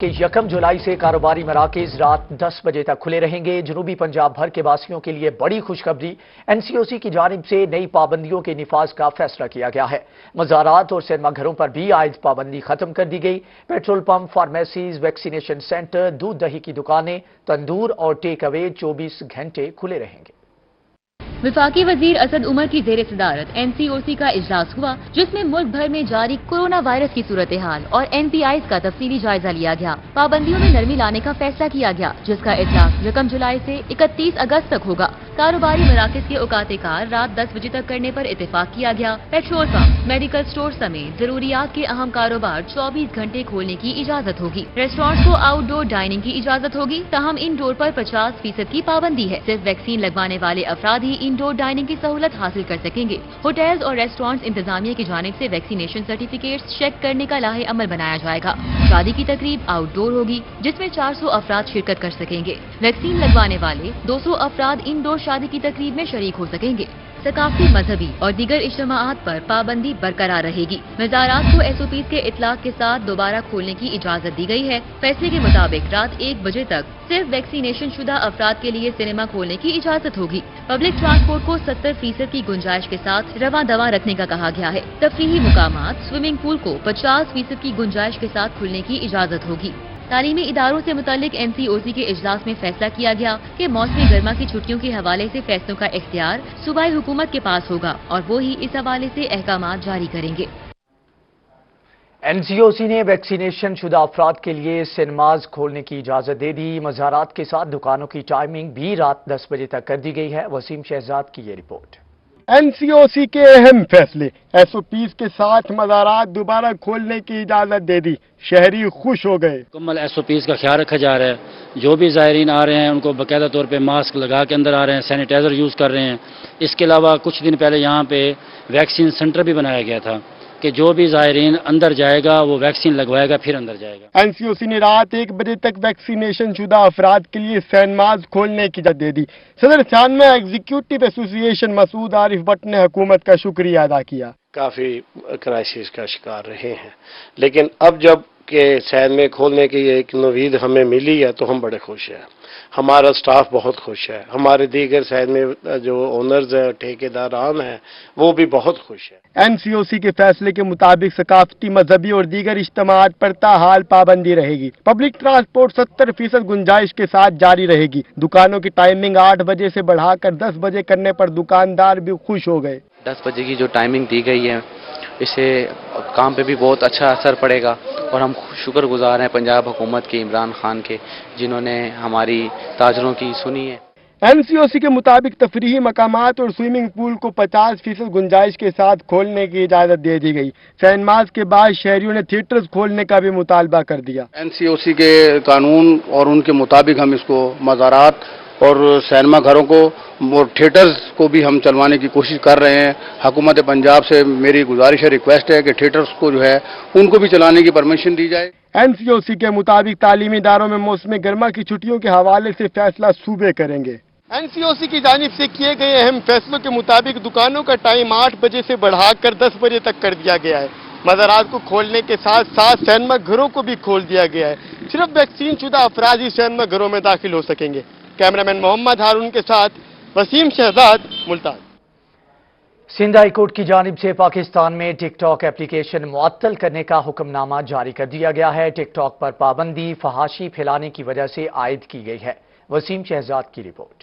کہ یکم جولائی سے کاروباری مراکز رات 10 بجے تک کھلے رہیں گے۔ جنوبی پنجاب بھر کے واسیوں کے لیے بڑی خوشخبری، این سی او سی کی جانب سے نئی پابندیوں کے نفاذ کا فیصلہ کیا گیا ہے۔ مزارات اور سینما گھروں پر بھی عائد پابندی ختم کر دی گئی۔ Petrol pump, pharmacies, vaccination centre, دودھ دہی کی دکانیں، تندور اور ٹیک اوے 24 گھنٹے کھلے رہیں گے۔ وفاقی وزیر اسد عمر کی زیر صدارت این سی او سی کا اجلاس ہوا، جس میں ملک بھر میں جاری کورونا وائرس کی صورتحال اور این پی آئیز کا تفصیلی جائزہ لیا گیا۔ پابندیوں میں نرمی لانے کا فیصلہ کیا گیا، جس کا اجلاس یکم جولائی سے 31 اگست تک ہوگا۔ کاروباری مراکز کے اوقات کار رات 10 بجے تک کرنے پر اتفاق کیا گیا۔ پیٹرول پمپ، میڈیکل سٹور سمیت ضروریات کے اہم کاروبار 24 گھنٹے کھولنے کی اجازت ہوگی۔ ریسٹورانٹس کو آؤٹ ڈور ڈائننگ کی اجازت ہوگی، تاہم انڈور پر 50% کی پابندی ہے۔ صرف ویکسین لگوانے والے افراد ہی انڈور ڈائننگ کی سہولت حاصل کر سکیں گے۔ ہوٹلز اور ریسٹورانٹس انتظامیہ کی جانب سے ویکسینیشن سرٹیفکیٹس چیک کرنے کا لاہے عمل بنایا جائے گا۔ شادی کی تقریب آؤٹ ڈور ہوگی، جس میں 400 افراد شرکت کر سکیں گے۔ ویکسین لگوانے والے 200 افراد انڈور شادی کی تقریب میں شریک ہو سکیں گے۔ ثقافتی، مذہبی اور دیگر اجتماعات پر پابندی برقرار رہے گی۔ مزارات کو ایس او پیز کے اطلاق کے ساتھ دوبارہ کھولنے کی اجازت دی گئی ہے۔ فیصلے کے مطابق رات 1 بجے تک صرف ویکسینیشن شدہ افراد کے لیے سنیما کھولنے کی اجازت ہوگی۔ پبلک ٹرانسپورٹ کو 70% کی گنجائش کے ساتھ رواں دواں رکھنے کا کہا گیا ہے۔ تفریحی مقامات، سوئمنگ پول کو 50% کی گنجائش کے ساتھ کھلنے کی اجازت ہوگی۔ تعلیمی اداروں سے متعلق این سی او سی کے اجلاس میں فیصلہ کیا گیا کہ موسمی گرما کی چھٹیوں کے حوالے سے فیصلوں کا اختیار صوبائی حکومت کے پاس ہوگا اور وہ ہی اس حوالے سے احکامات جاری کریں گے۔ این سی او سی نے ویکسینیشن شدہ افراد کے لیے سینماز کھولنے کی اجازت دے دی۔ مزارات کے ساتھ دکانوں کی ٹائمنگ بھی رات 10 بجے تک کر دی گئی ہے۔ وسیم شہزاد کی یہ رپورٹ۔ این سی او سی کے اہم فیصلے، ایس او پیز کے ساتھ مزارات دوبارہ کھولنے کی اجازت دے دی، شہری خوش ہو گئے۔ مکمل ایس او پیز کا خیال رکھا جا رہا ہے۔ جو بھی زائرین آ رہے ہیں ان کو باقاعدہ طور پہ ماسک لگا کے اندر آ رہے ہیں، سینیٹائزر یوز کر رہے ہیں۔ اس کے علاوہ کچھ دن پہلے یہاں پہ ویکسین سینٹر بھی بنایا گیا تھا کہ جو بھی زائرین اندر جائے گا وہ ویکسین لگوائے گا پھر اندر جائے گا۔ این سی او سی نے رات 1 بجے تک ویکسینیشن شدہ افراد کے لیے سینماز کھولنے کی اجازت دے دی۔ صدر سانما ایگزیکٹو ایسوسی ایشن مسعود عارف بٹ نے حکومت کا شکریہ ادا کیا۔ کافی کرائسس کا شکار رہے ہیں، لیکن اب جب کہ سینما کھولنے کی ایک نوید ہمیں ملی ہے تو ہم بڑے خوش ہیں۔ ہمارا سٹاف بہت خوش ہے، ہمارے دیگر سینما جو اونرز ہیں، ٹھیکیداران ہیں، وہ بھی بہت خوش ہیں۔ این سی او سی کے فیصلے کے مطابق ثقافتی، مذہبی اور دیگر اجتماعات پر تاحال پابندی رہے گی۔ پبلک ٹرانسپورٹ 70% گنجائش کے ساتھ جاری رہے گی۔ دکانوں کی ٹائمنگ 8 بجے سے بڑھا کر 10 بجے کرنے پر دکاندار بھی خوش ہو گئے۔ 10 بجے کی جو ٹائمنگ دی گئی ہے، اس سے کام پہ بھی بہت اچھا اثر پڑے گا اور ہم شکر گزار ہیں پنجاب حکومت کے، عمران خان کے، جنہوں نے ہماری تاجروں کی سنی ہے۔ این سی او سی کے مطابق تفریحی مقامات اور سوئمنگ پول کو 50% گنجائش کے ساتھ کھولنے کی اجازت دے دی گئی۔ سینماز کے بعد شہریوں نے تھیٹرز کھولنے کا بھی مطالبہ کر دیا۔ این سی او سی کے قانون اور ان کے مطابق ہم اس کو مزارات اور سینما گھروں کو اور تھیٹرز کو بھی ہم چلوانے کی کوشش کر رہے ہیں۔ حکومت پنجاب سے میری گزارش ہے، ریکویسٹ ہے کہ تھیٹرز کو جو ہے ان کو بھی چلانے کی پرمیشن دی جائے۔ این سی او سی کے مطابق تعلیمی اداروں میں موسم گرما کی چھٹیوں کے حوالے سے فیصلہ صوبے کریں گے۔ این سی او سی کی جانب سے کیے گئے اہم فیصلوں کے مطابق دکانوں کا ٹائم 8 بجے سے بڑھا کر 10 بجے تک کر دیا گیا ہے۔ مزارات کو کھولنے کے ساتھ ساتھ سینما گھروں کو بھی کھول دیا گیا ہے۔ صرف ویکسین شدہ افراد ہی سینما گھروں میں داخل ہو سکیں گے۔ کیمرہ مین محمد ہارون کے ساتھ وسیم شہزاد، ملتان۔ سندھ ہائی کورٹ کی جانب سے پاکستان میں ٹک ٹاک اپلیکیشن معطل کرنے کا حکم نامہ جاری کر دیا گیا ہے۔ ٹک ٹاک پر پابندی فحاشی پھیلانے کی وجہ سے عائد کی گئی ہے۔ وسیم شہزاد کی رپورٹ۔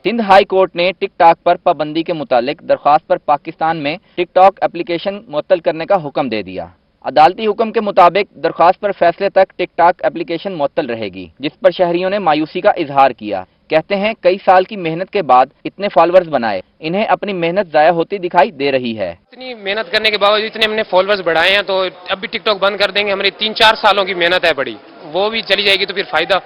سندھ ہائی کورٹ نے ٹک ٹاک پر پابندی کے متعلق درخواست پر پاکستان میں ٹک ٹاک اپلیکیشن معطل کرنے کا حکم دے دیا۔ عدالتی حکم کے مطابق درخواست پر فیصلے تک ٹک ٹاک اپلیکیشن معطل رہے گی، جس پر شہریوں نے مایوسی کا اظہار کیا۔ کہتے ہیں کئی سال کی محنت کے بعد اتنے فالورز بنائے، انہیں اپنی محنت ضائع ہوتی دکھائی دے رہی ہے۔ اتنی محنت کرنے کے باوجود اتنے ہم نے فالورز بڑھائے ہیں تو اب بھی ٹک ٹاک بند کر دیں گے؟ ہماری 3-4 سالوں کی محنت ہے بڑی، وہ بھی چلی جائے گی تو پھر فائدہ؟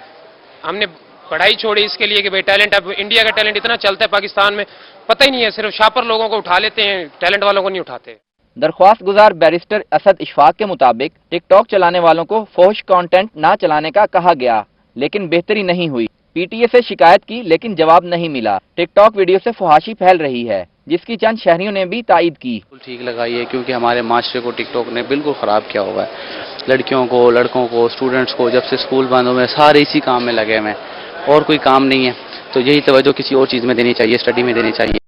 ہم نے پڑھائی چھوڑی اس کے لیے کہ بھئی ٹیلنٹ، اب انڈیا کا ٹیلنٹ اتنا چلتا ہے پاکستان میں، پتہ ہی نہیں ہے، صرف شاپر لوگوں کو اٹھا لیتے ہیں، ٹیلنٹ والوں کو نہیں اٹھاتے۔ درخواست گزار بیرسٹر اسد اشفاق کے مطابق ٹک ٹاک چلانے والوں کو فحش کانٹینٹ نہ چلانے کا کہا گیا، لیکن بہتری نہیں ہوئی۔ پی ٹی اے سے شکایت کی لیکن جواب نہیں ملا۔ ٹک ٹاک ویڈیو سے فحاشی پھیل رہی ہے، جس کی چند شہریوں نے بھی تائید کی۔ ٹھیک لگائی ہے کیونکہ ہمارے معاشرے کو ٹک ٹاک نے بالکل خراب کیا ہوا ہے۔ لڑکیوں کو، لڑکوں کو، اسٹوڈنٹس کو جب سے اسکول بند ہوئے سارے اسی کام میں لگے ہوئے ہیں اور کوئی کام نہیں ہے، تو یہی توجہ کسی اور چیز میں دینی چاہیے، اسٹڈی میں دینی چاہیے.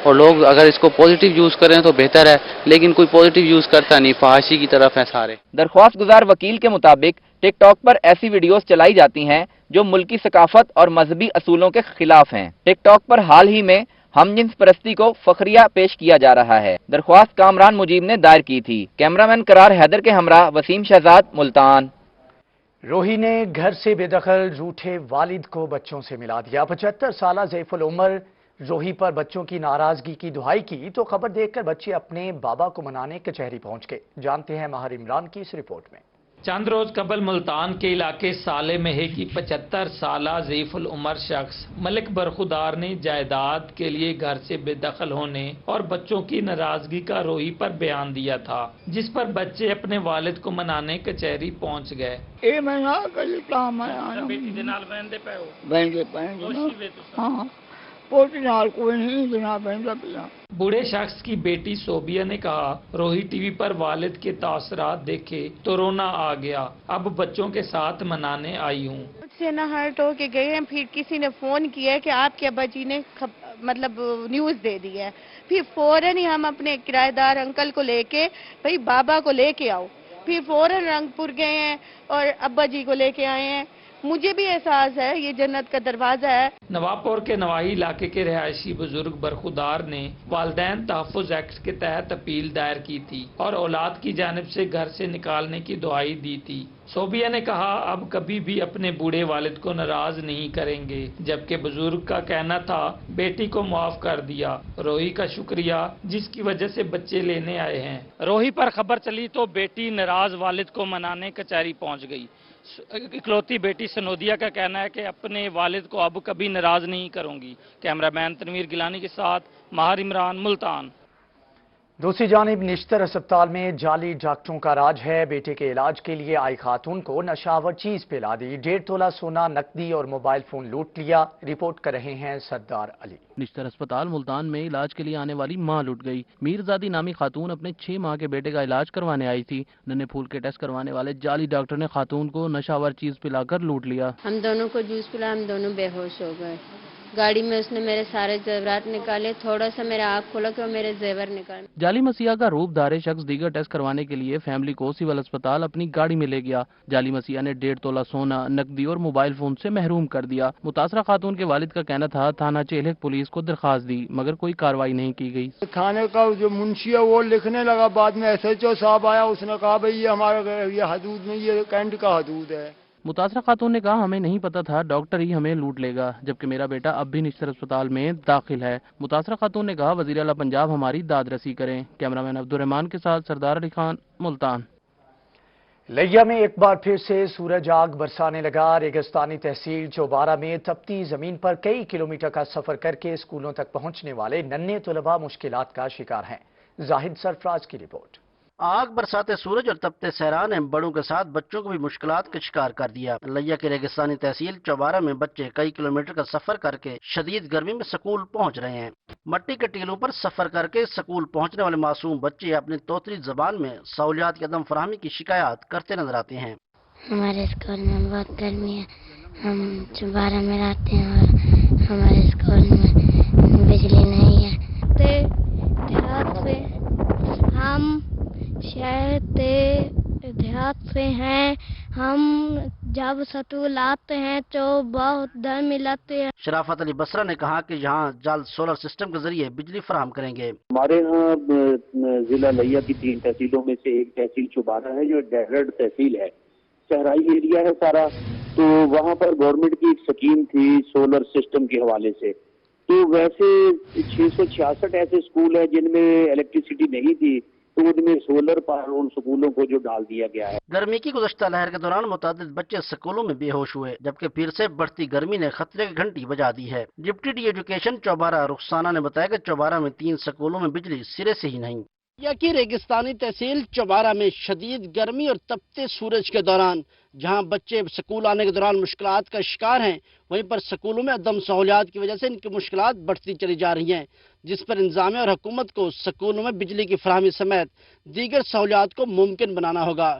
اور لوگ اگر اس کو پازیٹیو یوز کریں تو بہتر ہے، لیکن کوئی پازیٹیو یوز کرتا نہیں، فحاشی کی طرف ہیں سارے. درخواست گزار وکیل کے مطابق ٹک ٹاک پر ایسی ویڈیوز چلائی جاتی ہیں جو ملکی ثقافت اور مذہبی اصولوں کے خلاف ہیں. ٹک ٹاک پر حال ہی میں ہم جنس پرستی کو فخریہ پیش کیا جا رہا ہے. درخواست کامران مجیب نے دائر کی تھی. کیمرامین قرار حیدر کے ہمراہ وسیم شہزاد، ملتان. روہی نے گھر سے بے دخل روٹھے والد کو بچوں سے ملا دیا. 75 سالہ ضیف العمر روہی پر بچوں کی ناراضگی کی دہائی کی تو خبر دیکھ کر بچے اپنے بابا کو منانے کچہری پہنچ گئے. جانتے ہیں ماہر عمران کی اس رپورٹ میں. چند روز قبل ملتان کے علاقے سالے مہے کی 75 سالہ ضعیف العمر شخص ملک برخودار نے جائیداد کے لیے گھر سے بے دخل ہونے اور بچوں کی ناراضگی کا روہی پر بیان دیا تھا، جس پر بچے اپنے والد کو منانے کچہری پہنچ گئے. بوڑھے شخص کی بیٹی صوبیہ نے کہا، روہی ٹی وی پر والد کے تاثرات دیکھے تو رونا آ گیا، اب بچوں کے ساتھ منانے آئی ہوں. مجھ سے نہ ہرٹ ہو کے گئے ہیں، پھر کسی نے فون کیا کہ آپ کے ابا جی نے مطلب نیوز دے دی ہے. پھر فوراً ہی ہم اپنے کرایہ دار انکل کو لے کے بھائی بابا کو لے کے آؤ، پھر فوراً رنگ پور گئے ہیں اور ابا جی کو لے کے آئے ہیں. مجھے بھی احساس ہے یہ جنت کا دروازہ ہے. نواب کے نواحی علاقے کے رہائشی بزرگ برخودار نے والدین تحفظ ایکٹ کے تحت اپیل دائر کی تھی اور اولاد کی جانب سے گھر سے نکالنے کی دعائی دی تھی. صوبیہ نے کہا، اب کبھی بھی اپنے بوڑھے والد کو ناراض نہیں کریں گے، جبکہ بزرگ کا کہنا تھا بیٹی کو معاف کر دیا. روہی کا شکریہ جس کی وجہ سے بچے لینے آئے ہیں. روہی پر خبر چلی تو بیٹی ناراض والد کو منانے کچہری پہنچ گئی. اکلوتی بیٹی سنودیا کا کہنا ہے کہ اپنے والد کو اب کبھی ناراض نہیں کروں گی. کیمرہ مین تنویر گیلانی کے ساتھ ماہر عمران، ملتان. دوسری جانب نشتر اسپتال میں جعلی ڈاکٹروں کا راج ہے. بیٹے کے علاج کے لیے آئی خاتون کو نشاور چیز پلا دی، 1.5 تولہ سونا، نقدی اور موبائل فون لوٹ لیا. رپورٹ کر رہے ہیں سردار علی. نشتر اسپتال ملتان میں علاج کے لیے آنے والی ماں لٹ گئی. میرزادی نامی خاتون اپنے 6 ماہ کے بیٹے کا علاج کروانے آئی تھی. ننے پھول کے ٹیسٹ کروانے والے جعلی ڈاکٹر نے خاتون کو نشاور چیز پلا کر لوٹ لیا. ہم دونوں کو جوس پلا، ہم دونوں بے ہوش ہو گئے. گاڑی میں اس نے میرے سارے زیورات نکالے، تھوڑا سا میرا آنکھ کھولا کہ وہ میرے زیور نکالے. جعلی مسیحا کا روپ دھارے شخص دیگر ٹیسٹ کروانے کے لیے فیملی کو سول اسپتال اپنی گاڑی میں لے گیا. جعلی مسیحا نے 1.5 تولہ سونا، نقدی اور موبائل فون سے محروم کر دیا. متاثرہ خاتون کے والد کا کہنا تھا تھانہ چیلک پولیس کو درخواست دی مگر کوئی کارروائی نہیں کی گئی. تھانے کا جو منشی ہے وہ لکھنے لگا، بعد میں SHO صاحب آیا، اس نے کہا بھئی یہ ہمارا یہ حدود میں، یہ کینٹ کا حدود ہے. متاثرہ خاتون نے کہا، ہمیں نہیں پتا تھا ڈاکٹر ہی ہمیں لوٹ لے گا، جبکہ میرا بیٹا اب بھی نشتر اسپتال میں داخل ہے. متاثرہ خاتون نے کہا، وزیر اعلیٰ پنجاب ہماری داد رسی کریں. کیمرامین عبدالرحمان کے ساتھ سردار علی خان، ملتان. لیا میں ایک بار پھر سے سورج آگ برسانے لگا. ریگستانی تحصیل چوبارہ میں تپتی زمین پر کئی کلومیٹر کا سفر کر کے اسکولوں تک پہنچنے والے ننھے طلباء مشکلات کا شکار ہیں. زاہد سرفراز کی رپورٹ. آگ برساتے سورج اور تپتے سہرا نے بڑوں کے ساتھ بچوں کو بھی مشکلات کا شکار کر دیا. لیا کے ریگستانی تحصیل چوبارہ میں بچے کئی کلومیٹر کا سفر کر کے شدید گرمی میں سکول پہنچ رہے ہیں. مٹی کے ٹیلوں پر سفر کر کے سکول پہنچنے والے معصوم بچے اپنی توتری زبان میں سہولیات کی عدم فراہمی کی شکایات کرتے نظر آتے ہیں. ہمارے اسکول میں بہت گرمی ہے، ہم چوبارہ میں رہتے ہیں اور ہمارے اسکول میں بجلی نہیں ہے. ہم شہر دیہات سے ہیں، ہم جب سکول آتے ہیں تو بہت گرمی لگتی ہے. شرافت علی بصرہ نے کہا کہ یہاں جلد سولر سسٹم کے ذریعے بجلی فراہم کریں گے. ہمارے یہاں ضلع لیا کی 3 تحصیلوں میں سے ایک تحصیل چوبارہ ہے جو ڈیزرٹ تحصیل ہے، صحرائی ایریا ہے سارا. تو وہاں پر گورنمنٹ کی ایک اسکیم تھی سولر سسٹم کے حوالے سے. تو ویسے 666 ایسے اسکول ہیں جن میں الیکٹریسٹی نہیں تھی، تو ان میں سولر پر ان سکولوں کو جو ڈال دیا گیا ہے. گرمی کی گزشتہ لہر کے دوران متعدد بچے سکولوں میں بے ہوش ہوئے، جبکہ پھر سے بڑھتی گرمی نے خطرے کی گھنٹی بجا دی ہے. Deputy D education Chaubara Rukhsana نے بتایا کہ چوبارہ میں 3 سکولوں میں بجلی سرے سے ہی نہیں. کی ریگستانی تحصیل چوبارہ میں شدید گرمی اور تپتے سورج کے دوران جہاں بچے سکول آنے کے دوران مشکلات کا شکار ہیں، وہیں پر سکولوں میں عدم سہولیات کی وجہ سے ان کی مشکلات بڑھتی چلی جا رہی ہیں، جس پر انتظامیہ اور حکومت کو سکولوں میں بجلی کی فراہمی سمیت دیگر سہولیات کو ممکن بنانا ہوگا.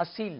80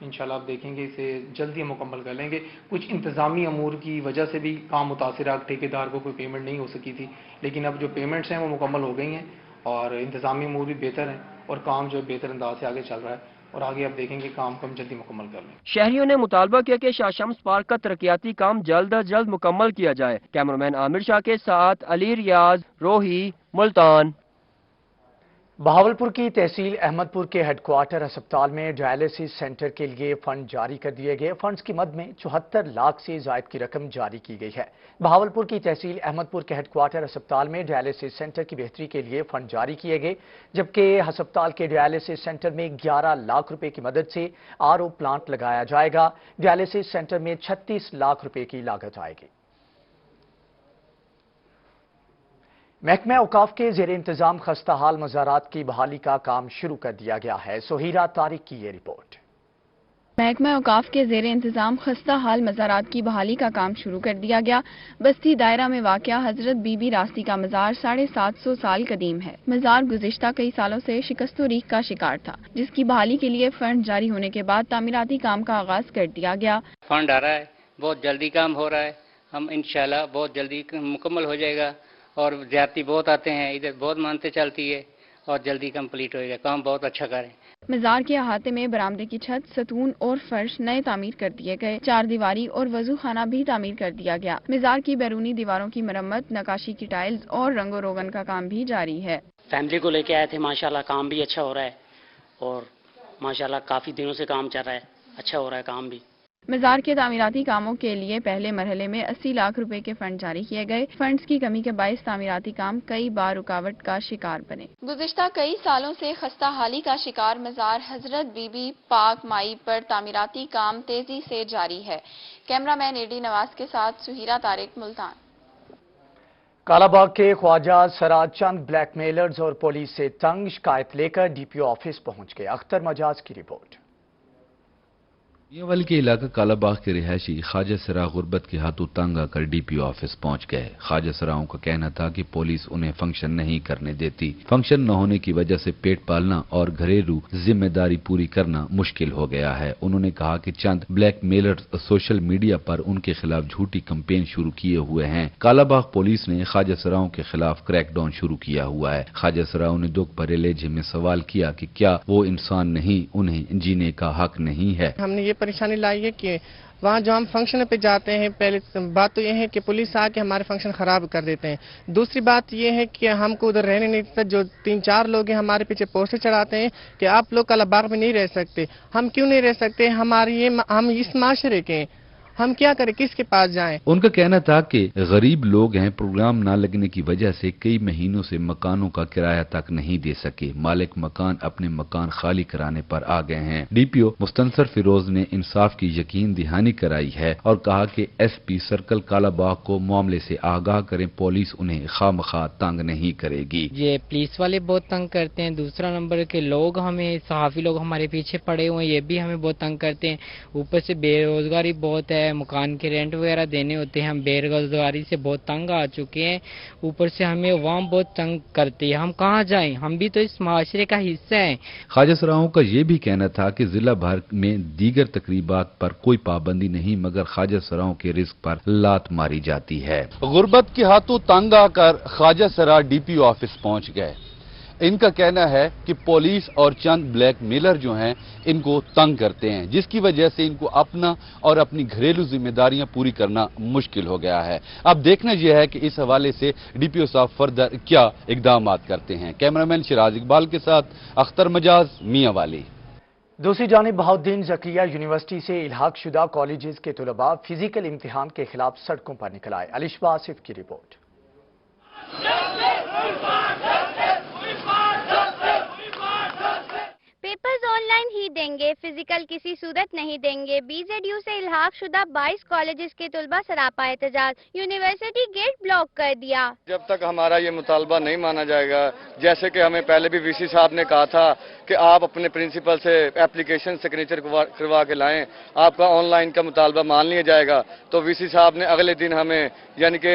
انشاءاللہ آپ دیکھیں گے اسے جلدی مکمل کر لیں گے. کچھ انتظامی امور کی وجہ سے بھی کام متاثر ہے, ٹھیکیدار کو کوئی پیمنٹ نہیں ہو سکی تھی, لیکن اب جو پیمنٹس ہیں وہ مکمل ہو گئی ہیں اور انتظامی امور بھی بہتر ہیں اور کام جو ہے بہتر انداز سے آگے چل رہا ہے, اور آگے آپ دیکھیں گے کام کو ہم جلدی مکمل کر لیں. شہریوں نے مطالبہ کیا کہ شاہ شمس پارک کا ترقیاتی کام جلد از جلد مکمل کیا جائے. کیمرامین عامر شاہ کے ساتھ علی ریاض, روہی, ملتان. بہاولپور کی تحصیل احمد پور کے ہیڈ کوارٹر ہسپتال میں ڈائلسس سینٹر کے لیے فنڈ جاری کر دیے گئے. فنڈز کی مد میں 74 لاکھ سے زائد کی رقم جاری کی گئی ہے. بہاولپور کی تحصیل احمد پور کے ہیڈ کوارٹر ہسپتال میں ڈائلسس سینٹر کی بہتری کے لیے فنڈ جاری کیے گئے, جبکہ ہسپتال کے ڈائلسس سینٹر میں 11 لاکھ روپے کی مدد سے RO پلانٹ لگایا جائے گا. ڈائلسس سینٹر میں 36 لاکھ روپے کی لاگت آئے گی. محکمہ اوقاف کے زیر انتظام خستہ حال مزارات کی بحالی کا کام شروع کر دیا گیا ہے. سہیرہ طارق کی یہ رپورٹ. محکمہ اوقاف کے زیر انتظام خستہ حال مزارات کی بحالی کا کام شروع کر دیا گیا. بستی دائرہ میں واقع حضرت بی بی راستی کا مزار 750 سال قدیم ہے. مزار گزشتہ کئی سالوں سے شکست و ریخ کا شکار تھا, جس کی بحالی کے لیے فنڈ جاری ہونے کے بعد تعمیراتی کام کا آغاز کر دیا گیا. فنڈ آ رہا ہے, بہت جلدی کام ہو رہا ہے, ہم انشاءاللہ بہت جلدی مکمل ہو جائے گا. اور زیارتی بہت آتے ہیں, ادھر بہت مانتے چلتی ہے اور جلدی کمپلیٹ ہوئے گا. کام بہت اچھا کریں. مزار کے احاطے میں برآمدے کی چھت, ستون اور فرش نئے تعمیر کر دیے گئے. 4 دیواری اور وضو خانہ بھی تعمیر کر دیا گیا. مزار کی بیرونی دیواروں کی مرمت, نقاشی کی ٹائلز اور رنگ و روغن کا کام بھی جاری ہے. فیملی کو لے کے آئے تھے, ماشاءاللہ کام بھی اچھا ہو رہا ہے اور ماشاءاللہ کافی دنوں سے کام چل رہا ہے, اچھا ہو رہا ہے کام بھی. مزار کے تعمیراتی کاموں کے لیے پہلے مرحلے میں 80 لاکھ روپے کے فنڈ جاری کیے گئے. فنڈز کی کمی کے باعث تعمیراتی کام کئی بار رکاوٹ کا شکار بنے. گزشتہ کئی سالوں سے خستہ حالی کا شکار مزار حضرت بی بی پاک مائی پر تعمیراتی کام تیزی سے جاری ہے. کیمرہ مین AD نواز کے ساتھ سہیرہ طارق, ملتان. کالا باغ کے خواجہ سرا چند بلیک میلرز اور پولیس سے تنگ, شکایت لے کر DPO آفس پہنچ گئے. اختر مجاز کی رپورٹ. میاں کے علاقہ کالا باغ کے رہائشی خواجہ سرا غربت کے ہاتھوں تنگ آ کر DPO آفس پہنچ گئے. خواجہ سراؤں کا کہنا تھا کہ پولیس انہیں فنکشن نہیں کرنے دیتی. فنکشن نہ ہونے کی وجہ سے پیٹ پالنا اور گھریلو ذمہ داری پوری کرنا مشکل ہو گیا ہے. انہوں نے کہا کہ چند بلیک میلر سوشل میڈیا پر ان کے خلاف جھوٹی کمپین شروع کیے ہوئے ہیں. کالا باغ پولیس نے خواجہ سراؤں کے خلاف کریک ڈاؤن شروع کیا ہوا ہے. خواجہ سراؤں نے دکھ بھرے لہجے میں سوال کیا کہ کیا وہ انسان نہیں, انہیں جینے کا حق نہیں ہے. ہم نے یہ پریشانی لائی ہے کہ وہاں جو ہم فنکشن پہ جاتے ہیں, پہلے بات تو یہ ہے کہ پولیس آ کے ہمارے فنکشن خراب کر دیتے ہیں. دوسری بات یہ ہے کہ ہم کو ادھر رہنے نہیں دیتا. جو 3-4 لوگ ہیں ہمارے پیچھے پوسٹر چڑھاتے ہیں کہ آپ لوگ کالا باغ میں نہیں رہ سکتے. ہم کیوں نہیں رہ سکتے؟ ہم اس معاشرے کے ہیں, ہم کیا کریں, کس کے پاس جائیں؟ ان کا کہنا تھا کہ غریب لوگ ہیں, پروگرام نہ لگنے کی وجہ سے کئی مہینوں سے مکانوں کا کرایہ تک نہیں دے سکے. مالک مکان اپنے مکان خالی کرانے پر آ گئے ہیں. DPO مستنصر فیروز نے انصاف کی یقین دہانی کرائی ہے اور کہا کہ SP سرکل کالا باغ کو معاملے سے آگاہ کریں, پولیس انہیں خواہ تنگ نہیں کرے گی. یہ پولیس والے بہت تنگ کرتے ہیں. دوسرا نمبر کے لوگ ہمیں, صحافی لوگ ہمارے پیچھے پڑے ہوئے ہیں, یہ بھی ہمیں بہت تنگ کرتے ہیں. اوپر سے بے روزگاری بہت ہے, مکان کے رینٹ وغیرہ دینے ہوتے ہیں. ہم بے روزگاری سے بہت تنگ آ چکے ہیں. اوپر سے ہمیں عوام بہت تنگ کرتی ہے. ہم کہاں جائیں؟ ہم بھی تو اس معاشرے کا حصہ ہیں. خواجہ سراؤں کا یہ بھی کہنا تھا کہ ضلع بھر میں دیگر تقریبات پر کوئی پابندی نہیں, مگر خواجہ سراؤں کے رزق پر لات ماری جاتی ہے. غربت کے ہاتھوں تنگ آ کر خواجہ سرا DPO آفس پہنچ گئے. ان کا کہنا ہے کہ پولیس اور چند بلیک میلر جو ہیں ان کو تنگ کرتے ہیں, جس کی وجہ سے ان کو اپنا اور اپنی گھریلو ذمہ داریاں پوری کرنا مشکل ہو گیا ہے. اب دیکھنا یہ ہے کہ اس حوالے سے DPO صاحب فردر کیا اقدامات کرتے ہیں. کیمرامین شراز اقبال کے ساتھ اختر مجاز, میاں والی. دوسری جانب بہاؤالدین زکریا یونیورسٹی سے الحاق شدہ کالجز کے طلباء فزیکل امتحان کے خلاف سڑکوں پر نکل آئے. الشبہ آصف کی رپورٹ. پیپرز آن لائن ہی دیں گے, فزیکل کسی صورت نہیں دیں گے. BZU سے الحاق شدہ 22 کالجز کے طلباء سراپا احتجاج, یونیورسٹی گیٹ بلاک کر دیا. جب تک ہمارا یہ مطالبہ نہیں مانا جائے گا, جیسے کہ ہمیں پہلے بھی VC صاحب نے کہا تھا کہ آپ اپنے پرنسپل سے اپلیکیشن سگنیچر کروا کے لائیں, آپ کا آن لائن کا مطالبہ مان لیا جائے گا, تو VC صاحب نے اگلے دن ہمیں یعنی کہ